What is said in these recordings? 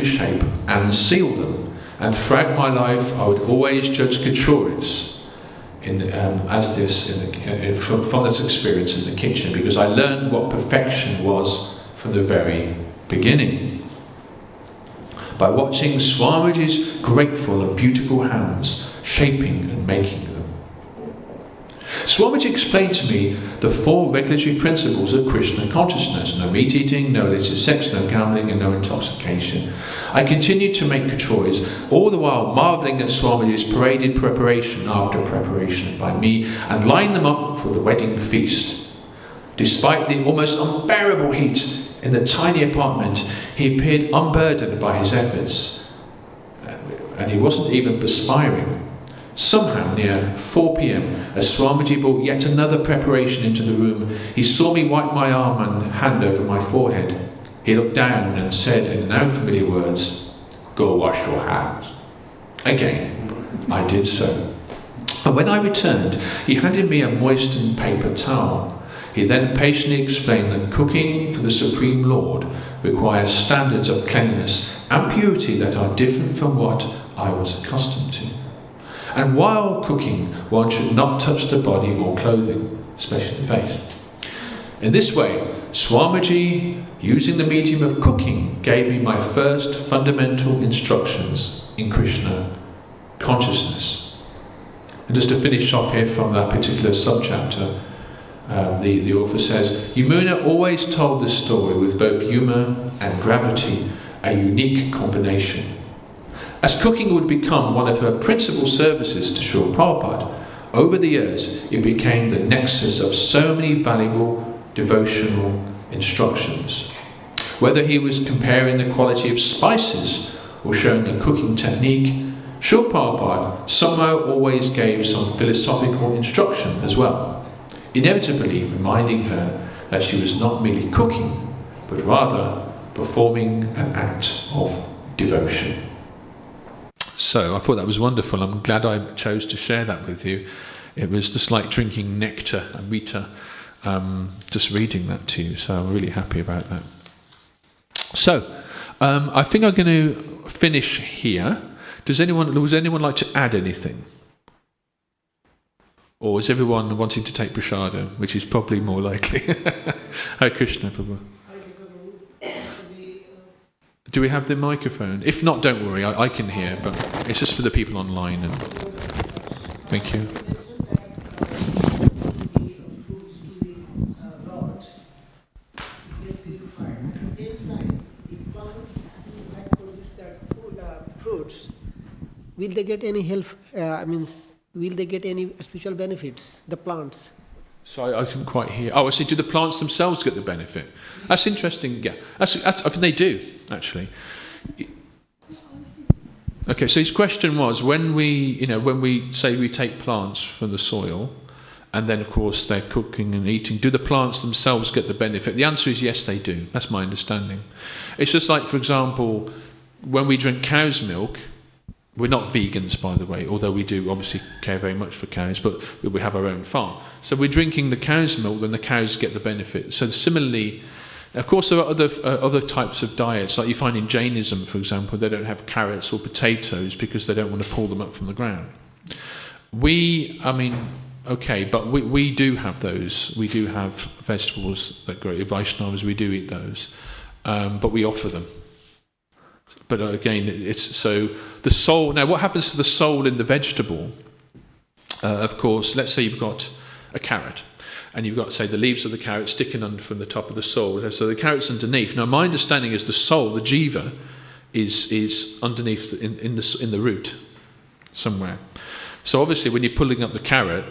into shape and seal them. And throughout my life, I would always judge Kachoris from this experience in the kitchen, because I learned what perfection was from the very beginning. By watching Swamiji's grateful and beautiful hands shaping and making them. Swamiji explained to me the 4 regulatory principles of Krishna consciousness: no meat eating, no illicit sex, no gambling, and no intoxication. I continued to make kachoris, all the while marvelling at Swamiji's paraded preparation after preparation by me, and line them up for the wedding feast. Despite the almost unbearable heat in the tiny apartment, he appeared unburdened by his efforts, and he wasn't even perspiring. Somehow, near 4 p.m, as Swamiji brought yet another preparation into the room, he saw me wipe my arm and hand over my forehead. He looked down and said in now familiar words, "Go wash your hands." Again, I did so. And when I returned, he handed me a moistened paper towel. He then patiently explained that cooking for the Supreme Lord requires standards of cleanliness and purity that are different from what I was accustomed to. And while cooking, one should not touch the body or clothing, especially the face. In this way, Swamiji, using the medium of cooking, gave me my first fundamental instructions in Krishna consciousness. And just to finish off here from that particular subchapter, the author says, Yamuna always told this story with both humour and gravity, a unique combination. As cooking would become one of her principal services to Srila Prabhupada, over the years it became the nexus of so many valuable devotional instructions. Whether he was comparing the quality of spices or showing the cooking technique, Srila Prabhupada somehow always gave some philosophical instruction as well, inevitably reminding her that she was not merely cooking, but rather performing an act of devotion. So I thought that was wonderful. I'm glad I chose to share that with you. It was just like drinking nectar, Amrita, just reading that to you. So I'm really happy about that. So I think I'm going to finish here. Does anyone like to add anything? Or is everyone wanting to take prasada, which is probably more likely? Hare Krishna, Prabhu. Do we have the microphone? If not, don't worry, I can hear, but it's just for the people online. And thank you. Fruits, will they get any help? Will they get any spiritual benefits? The plants. Sorry, I couldn't quite hear. Oh, I see. Do the plants themselves get the benefit? That's interesting. Yeah, that's I think they do actually. Okay, so his question was: when we say we take plants from the soil, and then of course they're cooking and eating, do the plants themselves get the benefit? The answer is yes, they do. That's my understanding. It's just like, for example, when we drink cow's milk. We're not vegans, by the way, although we do obviously care very much for cows, but we have our own farm. So we're drinking the cow's milk, then the cows get the benefit. So similarly, of course, there are other types of diets, like you find in Jainism, for example, they don't have carrots or potatoes because they don't want to pull them up from the ground. But we do have those. We do have vegetables that grow. Vaishnavas, we do eat those, but we offer them. But again, it's so the soul. Now, what happens to the soul in the vegetable? Of course, let's say you've got a carrot, and you've got, say, the leaves of the carrot sticking under from the top of the soul. So the carrot's underneath. Now, my understanding is the soul, the jiva, is underneath in the root somewhere. So obviously, when you're pulling up the carrot.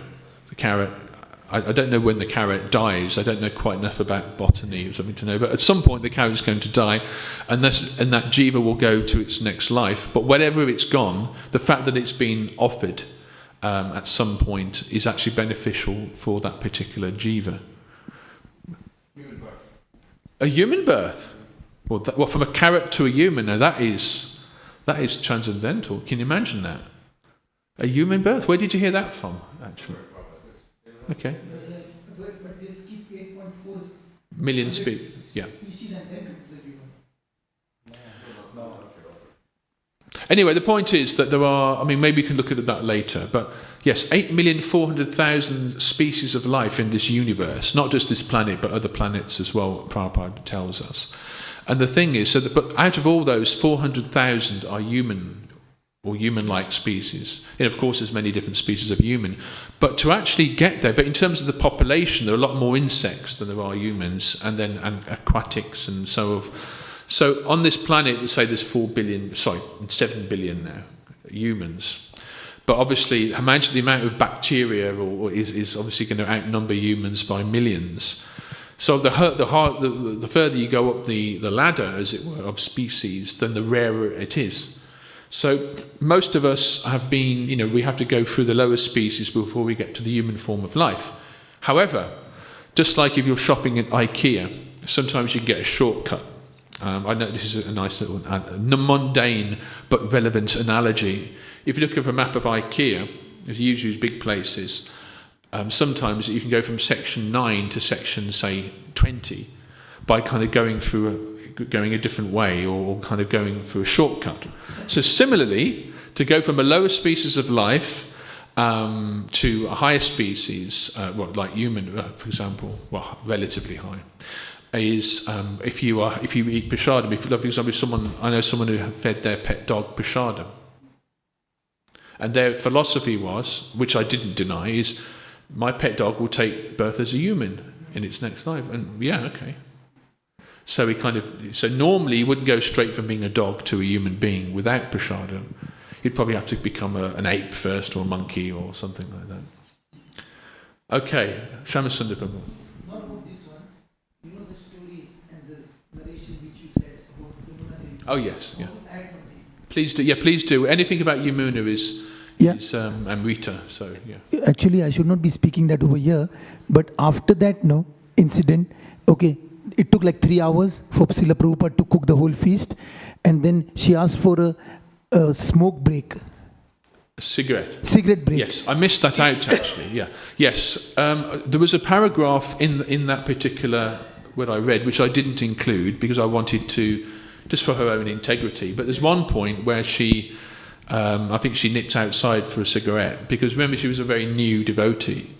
I don't know when the carrot dies. I don't know quite enough about botany or something to know. But at some point, the carrot is going to die, and that jiva will go to its next life. But wherever it's gone, the fact that it's been offered at some point is actually beneficial for that particular jiva. Human birth. A human birth? Well, from a carrot to a human? Now that is transcendental. Can you imagine that? A human birth? Where did you hear that from, actually? Okay. But they skip 8.4 million species. Yeah. Species and then come to the human. Anyway, the point is that there are, I mean, maybe we can look at that later, but yes, 8,400,000 species of life in this universe, not just this planet, but other planets as well, Prabhupada tells us. And the thing is, but out of all those, 400,000 are human or human-like species. And of course, there's many different species of human. But to actually get there, but in terms of the population, there are a lot more insects than there are humans, and then aquatics and so on. So on this planet, let's say there's 7 billion now humans. But obviously, imagine the amount of bacteria is obviously going to outnumber humans by millions. So the further you go up the ladder, as it were, of species, then the rarer it is. So most of us have been, we have to go through the lower species before we get to the human form of life. However, just like if you're shopping at IKEA, sometimes you can get a shortcut. I know this is a nice little mundane but relevant analogy. If you look at a map of IKEA, as you usually use big places, sometimes you can go from section 9 to section, say, 20 by kind of going a different way or kind of going through a shortcut. So similarly, to go from a lower species of life to a higher species, like human, for example, relatively high, is if you eat prasadam. For example, I know someone who fed their pet dog prasadam, and their philosophy was, which I didn't deny, is my pet dog will take birth as a human in its next life. And yeah, okay. So normally you wouldn't go straight from being a dog to a human being without prasadam. You'd probably have to become an ape first, or a monkey, or something like that. Okay, Shamasundar Prabhu. Not about this one. You know the story and the narration which you said about Yamuna. Oh yes, yeah. Add something. Please do. Yeah, please do. Anything about Yamuna is Amrita. So yeah. Actually, I should not be speaking that over here. But after that, incident. Okay, it took like 3 hours for Srila Prabhupada to cook the whole feast, and then she asked for a smoke break. Cigarette break. Yes, I missed that out actually. Yeah. Yes, there was a paragraph in that particular what I read, which I didn't include because I wanted to, just for her own integrity. But there's one point where she, I think she nipped outside for a cigarette because remember she was a very new devotee.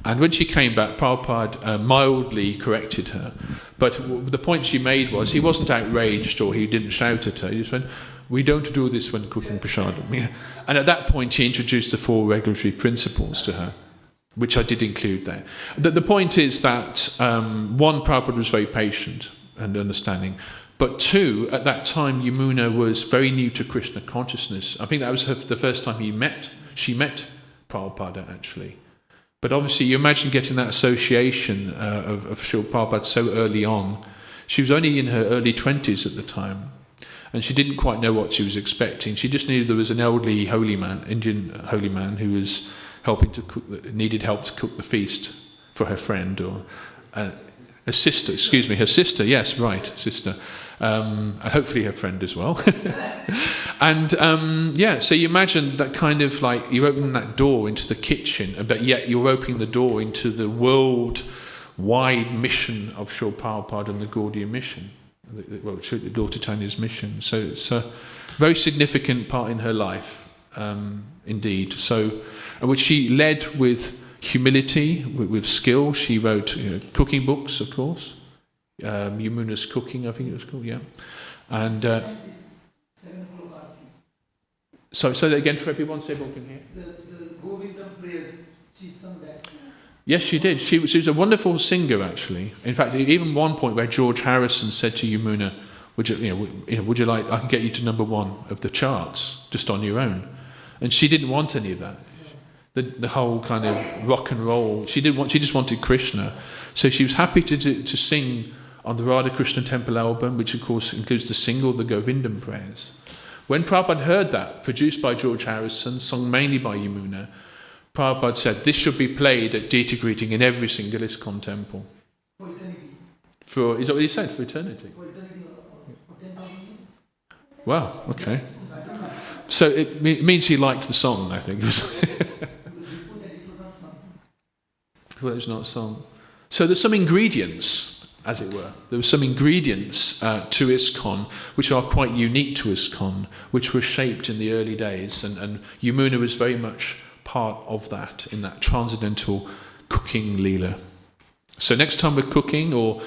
And when she came back, Prabhupada mildly corrected her. But the point she made was he wasn't outraged or he didn't shout at her. He just went, "We don't do this when cooking prasadam." Yeah. And at that point, he introduced the 4 regulatory principles to her, which I did include there. The point is that, one, Prabhupada was very patient and understanding. But 2, at that time, Yamuna was very new to Krishna consciousness. I think that was the first time she met Prabhupada, actually. But obviously, you imagine getting that association of Srila Prabhupada so early on. She was only in her early 20s at the time, and she didn't quite know what she was expecting. She just knew there was an elderly holy man, Indian holy man, who was needed help to cook the feast for her friend or her sister. Her sister. Yes, right, sister, and hopefully her friend as well. And so you imagine that kind of like you open that door into the kitchen, but yet you're opening the door into the world-wide mission of Srila Prabhupada and the Gaudiya mission, Lord Chaitanya's mission. So it's a very significant part in her life, indeed. So, which she led with humility, with skill. She wrote cooking books, of course. Yamuna's Cooking, I think it was called, yeah. And so say that again for everyone, so everyone can hear. The Govindam prayers, she sung that. Yes, she did. She was a wonderful singer, actually. In fact, even one point where George Harrison said to Yamuna, would you like, I can get you to number 1 of the charts, just on your own. And she didn't want any of that. The whole kind of rock and roll. She just wanted Krishna. So she was happy to sing on the Radha Krishna Temple album, which of course includes the single, the Govindam Prayers. When Prabhupada heard that, produced by George Harrison, sung mainly by Yamuna, Prabhupada said, this should be played at deity greeting in every single ISKCON temple. For eternity. Is that what he said? For eternity? For eternity or 10,000 years? Wow, okay. So it means he liked the song, I think. Well, it's not sung. So there's some ingredients as it were. There were some ingredients to ISKCON which are quite unique to ISKCON, which were shaped in the early days, and Yamuna was very much part of that, in that transcendental cooking leela. So next time we're cooking or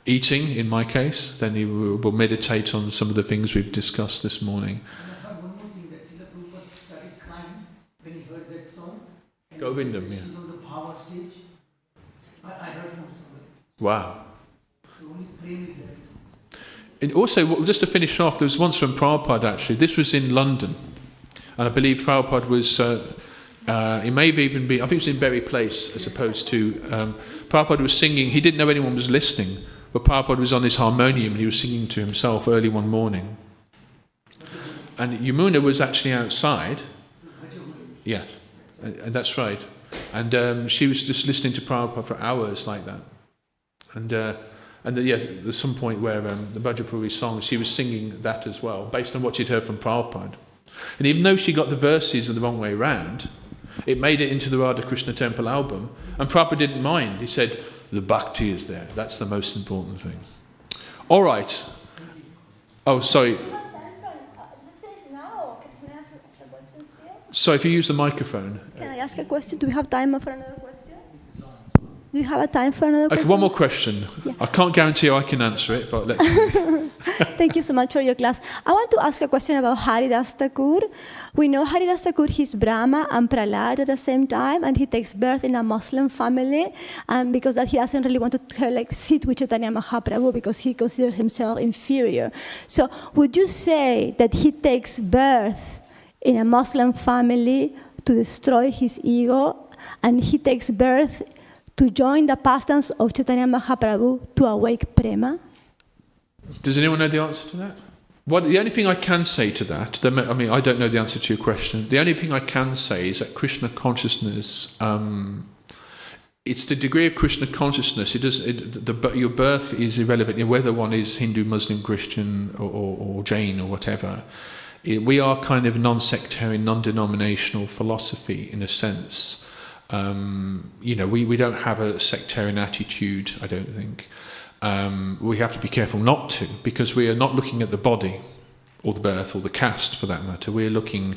eating, in my case, then we'll meditate on some of the things we've discussed this morning. And I have one more thing, that Srila Prabhupada started crying when he heard that song. And Govindam, he yeah. was on the power stage. I heard from somebody. Wow. The only pain is left. And also, just to finish off, there was once from Prabhupada actually, this was in London, and I believe Prabhupada was, it may have even been, I think it was in Berry Place as opposed to, Prabhupada was singing, he didn't know anyone was listening, but Prabhupada was on his harmonium and he was singing to himself early one morning. And Yamuna was actually outside, yes, and that's right, and she was just listening to Prabhupada for hours like that. And yes, there's some point where the Bhajapuri song, she was singing that as well, based on what she'd heard from Prabhupada. And even though she got the verses the wrong way round, it made it into the Radha Krishna Temple album, and Prabhupada didn't mind. He said, the bhakti is there. That's the most important thing. All right. Oh, sorry. So if you use the microphone. Can I ask a question? Do we have time for another question? Do you have a time for another question? Okay, one more question. Yeah. I can't guarantee I can answer it, but let's see. Thank you so much for your class. I want to ask a question about Haridas Thakur. We know Haridas Thakur, he's Brahma and Prahlad at the same time, and he takes birth in a Muslim family, and because that he doesn't really want to sit with Chaitanya Mahaprabhu because he considers himself inferior. So would you say that he takes birth in a Muslim family to destroy his ego, and he takes birth to join the pastimes of Chaitanya Mahaprabhu to awake prema? Does anyone know the answer to that? Well, the only thing I can say to that, I mean, I don't know the answer to your question. The only thing I can say is that Krishna consciousness, it's the degree of Krishna consciousness. Your birth is irrelevant, whether one is Hindu, Muslim, Christian, or Jain, or whatever. We are kind of non-sectarian, non-denominational philosophy in a sense. We don't have a sectarian attitude, I don't think. We have to be careful not to, because we are not looking at the body or the birth or the caste for that matter. We're looking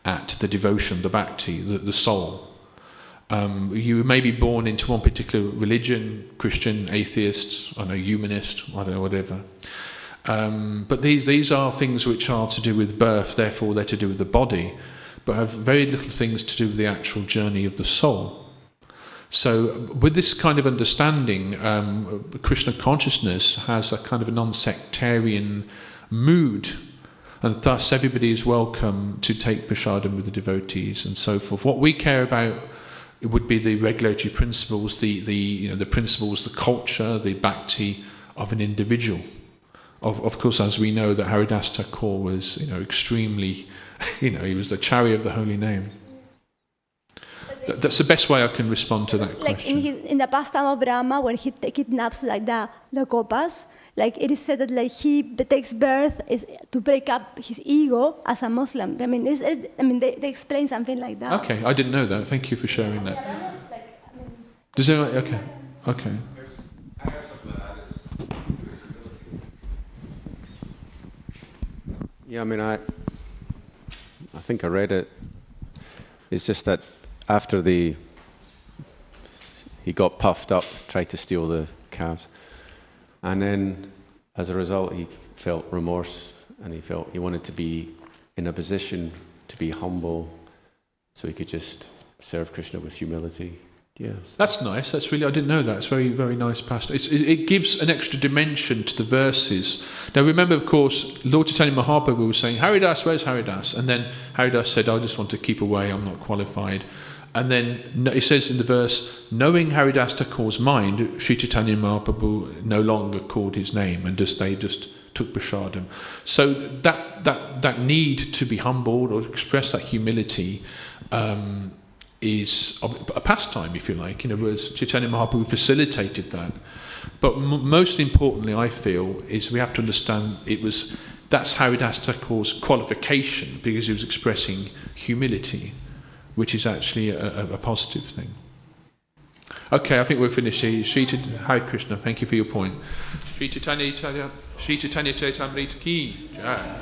at the devotion, the bhakti, the soul. You may be born into one particular religion, Christian, atheist, I don't know, humanist, I don't know, whatever. But these are things which are to do with birth, therefore they're to do with the body, but have very little things to do with the actual journey of the soul. So with this kind of understanding, Krishna consciousness has a kind of a non-sectarian mood, and thus everybody is welcome to take prasadam with the devotees and so forth. What we care about, it would be the regulatory principles, the principles, the culture, the bhakti of an individual. Of course, as we know, that Haridas Thakur was, extremely, he was the chariot of the holy name. That's the best way I can respond to that question. Like in the pastime of Brahma, when he kidnaps the kopas, it is said that he takes birth is to break up his ego as a Muslim. I mean, they explain something like that. Okay, I didn't know that. Thank you for sharing that. Yeah, Does anyone? Okay. I have something to add. Yeah, I mean, I think I read it. It's just that after he got puffed up, tried to steal the calves, and then as a result he felt remorse, and he felt he wanted to be in a position to be humble, so he could just serve Krishna with humility. Yes. That's nice. That's really, I didn't know that. It's very, very nice passage. It gives an extra dimension to the verses. Now remember, of course, Lord Chaitanya Mahaprabhu was saying, Haridas, where's Haridas? And then Haridas said, I just want to keep away, I'm not qualified. And then it says in the verse, knowing Haridas Thakur's mind, Sri Chaitanya Mahaprabhu no longer called his name, and they just took prasadam. So that need to be humbled or express that humility is a pastime, if you like. Whereas Chaitanya Mahaprabhu facilitated that. But most importantly, I feel, is we have to understand that's Haridas Thakur's qualification, because he was expressing humility, which is actually a positive thing. Okay, I think we're finished here. Hare Krishna, thank you for your point. Sri Chaitanya Charitamrita ki jai.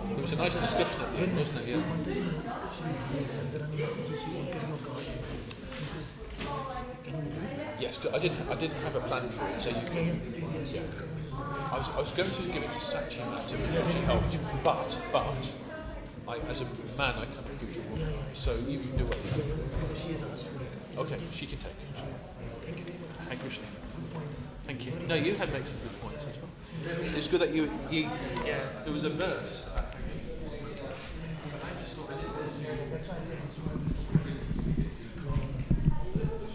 It was a nice discussion at the end, wasn't it? Yeah. Yes, I didn't have a plan for it, so you. Yeah. I was going to give it to Sachi because she helped, but as a man I cannot give it to a woman. So you can do what you have. Okay, she can take it. Thank you, Krishna. Thank you. No, you had made some good points as well. It's good that you there was a verse. That's why I said it's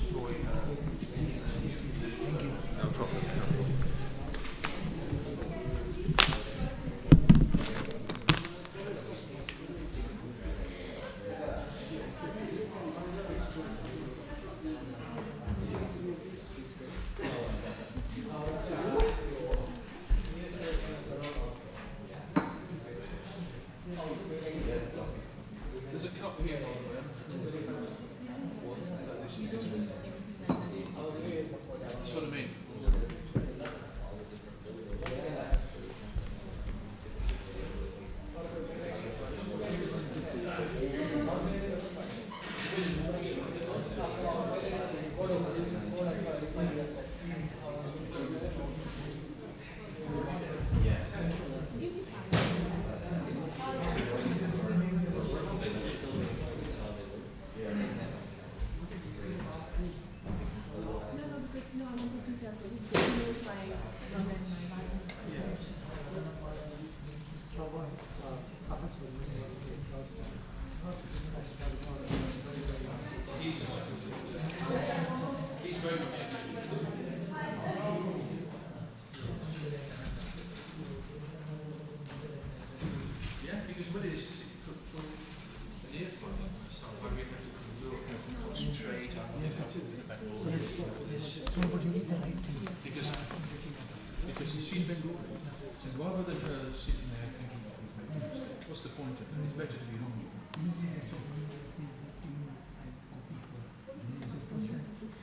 Destroy her. Thank you. No problem. There's a cup here. That's what I mean. Yeah, because what it is for an earphone, so why we have to concentrate on it, have to think about all this. But you need the right thing. Because she's been says, rather than her sitting there thinking, what's the point of it? It's better to be home.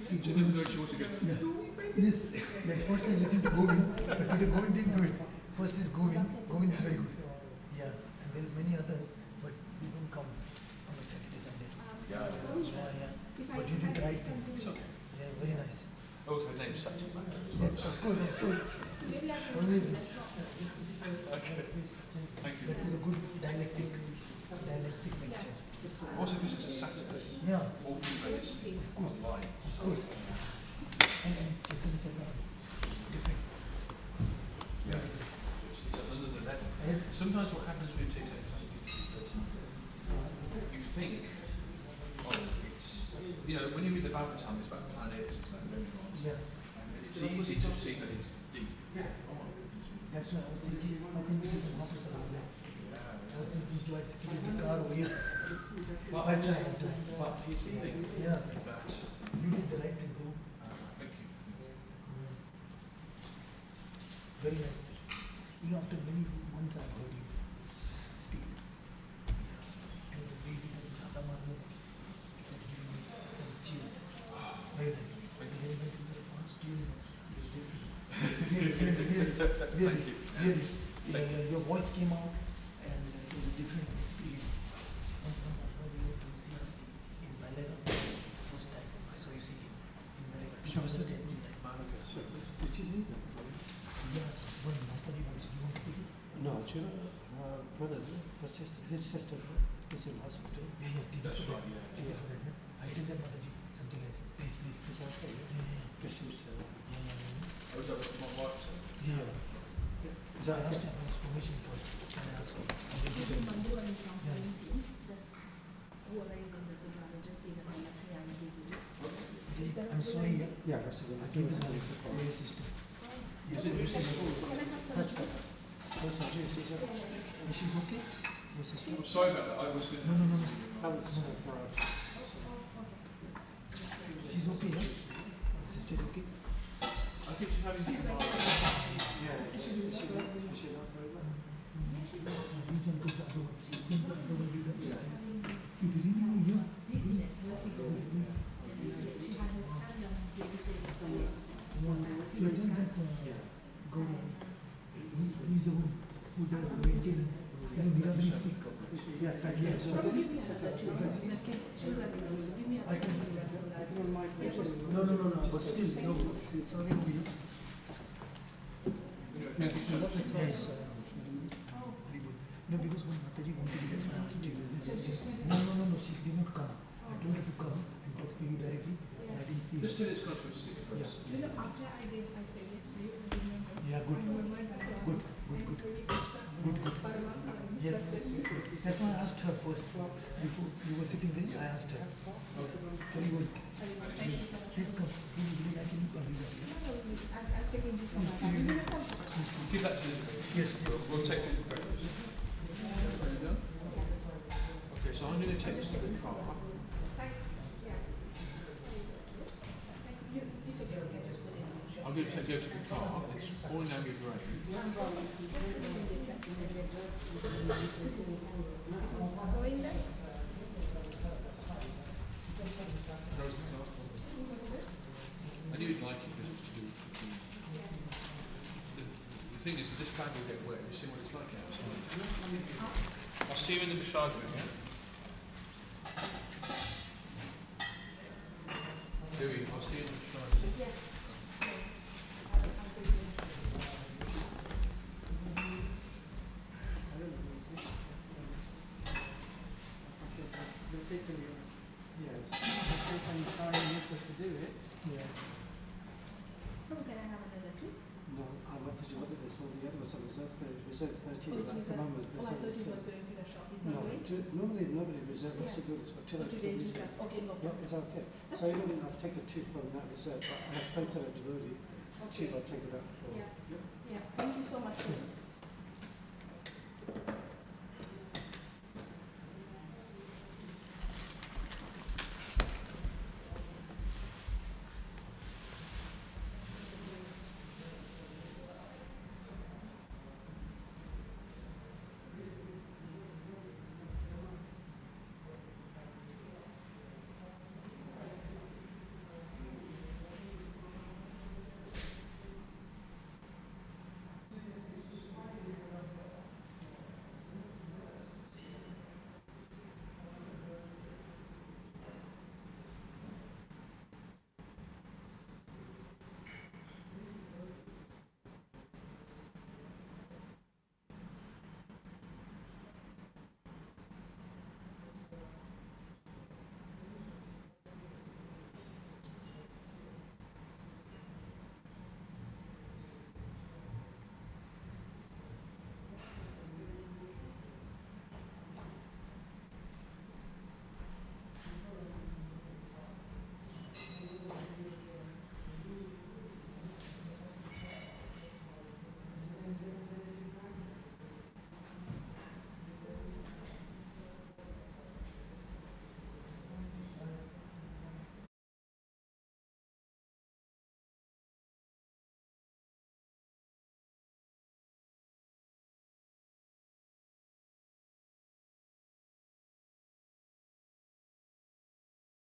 She's a little girl, she wants to go. Yes, like first I listened to Govind, but today Govind didn't do it. First is Govind. Govind is very good. Yeah, and there is many others, but they don't come on a Saturday, Sunday. Yeah. But you did the right thing. Yeah, very nice. Also, her name's Sachi. Yes, of course, of course. Amazing. Okay. Thank you. That was a good dialectic lecture. Also, because it's a Saturday. Yeah, All based online. of course. And Chaitanya different. Yeah. It's under the level. Yes. Sometimes what happens with TikTok is that you think, oh, it's, when you read the Bhagavatam, it's about planets, it's about minerals. Yeah. And it's easy to see that it's deep. That's why I was thinking, how can we do the opposite of that? I was thinking, do I keep the car over here? I try. But here's the thing. Yeah, That, you did the right thing, bro. thank you. Very nice. After many months I've heard you speak. And the way you did Bhaktivedanta Manor, it was giving me some chills. Very nice. When you went to the first tune, it was different. Really. Your voice came out and it was a different experience. Once I heard you to sing in Malaga, first time I saw you singing in Malaga. 2010. Yeah, when Mataji wants, do you want to take it? No, it's your brother, her sister, his sister is in hospital. Yeah, yeah, take it That's for right, that. yeah. Take it for that. I tell them, Mataji, something else. Please, please. Is that okay? Yeah, yeah, Because she's, Oh, is that what my wife said? yeah. is So I that asked okay? her permission first. And I asked her. And then she Even said, Mandu and some Yeah. painting, just whoever is in the Gurdwara, just give them a letter and give you. Is that I'm also sorry, like- yeah. Yeah, that's the I gave them for your sister. Is it your sister? Can I have some That's juice? What's that juice? Is that? Is she okay? Your sister? I'm sorry about that. I was going No, no, no, no. That was for us. She's okay, yeah? Sister is okay? I think she's having some Yeah. Is she not very well? We can take the other one. Same the other one we done. Is it really over here? Dizziness, vertigo. She had her stand up, baby face, and So I don't have go on. He's the one who does maintenance. We are very sick. Yeah, thank you. So, give me another juice. Children, give me a No, no, no, no. But still, no. It's only over here. Yes. Very good. No, because when Mataji wanted to, that's why I asked you. No, no, no, no. She did not come. I told her to come and talk to you directly. And I didn't see her. Just till it's gone to a sick person. You know, after I said yes to you, I remember. Yeah, good. Good, good, good. Good, good. Yes. That's why I asked her first. Before you were sitting there, I asked her. Very good. Please come. Please, I can you come. I'm taking this one. Give that to the Yes. We'll take it to breakfast. You done? Okay, so I'm going to take this to the car. It's okay, we can just put it in the I'm going to go to the car. It's pouring down with rain. Go in there. How's the car? I knew you'd like it because it's too. The thing is, this bag will get wet. You see what it's like outside. I'll see you in the massage room, yeah? Dewey, I'll see you in the massage room. Yeah. You're taking your, yes, you're taking time and interest to do it. Yeah. Oh, can I have another two? No, I wanted to order this, all the other was on reserve, there's reserve 13, Oh, but at it's the reserved. moment, Oh, there's I thought only he was seven. going to the shop. He's No, not going? normally nobody reserves, that's a good, but till For it's today's reserved. reserve. Okay, no Yeah, problem. it's okay. That's So even I've taken two from that reserve, but I spent it at Devotee, two I'll take it out for. Yeah. Yep. Yeah, thank you so much.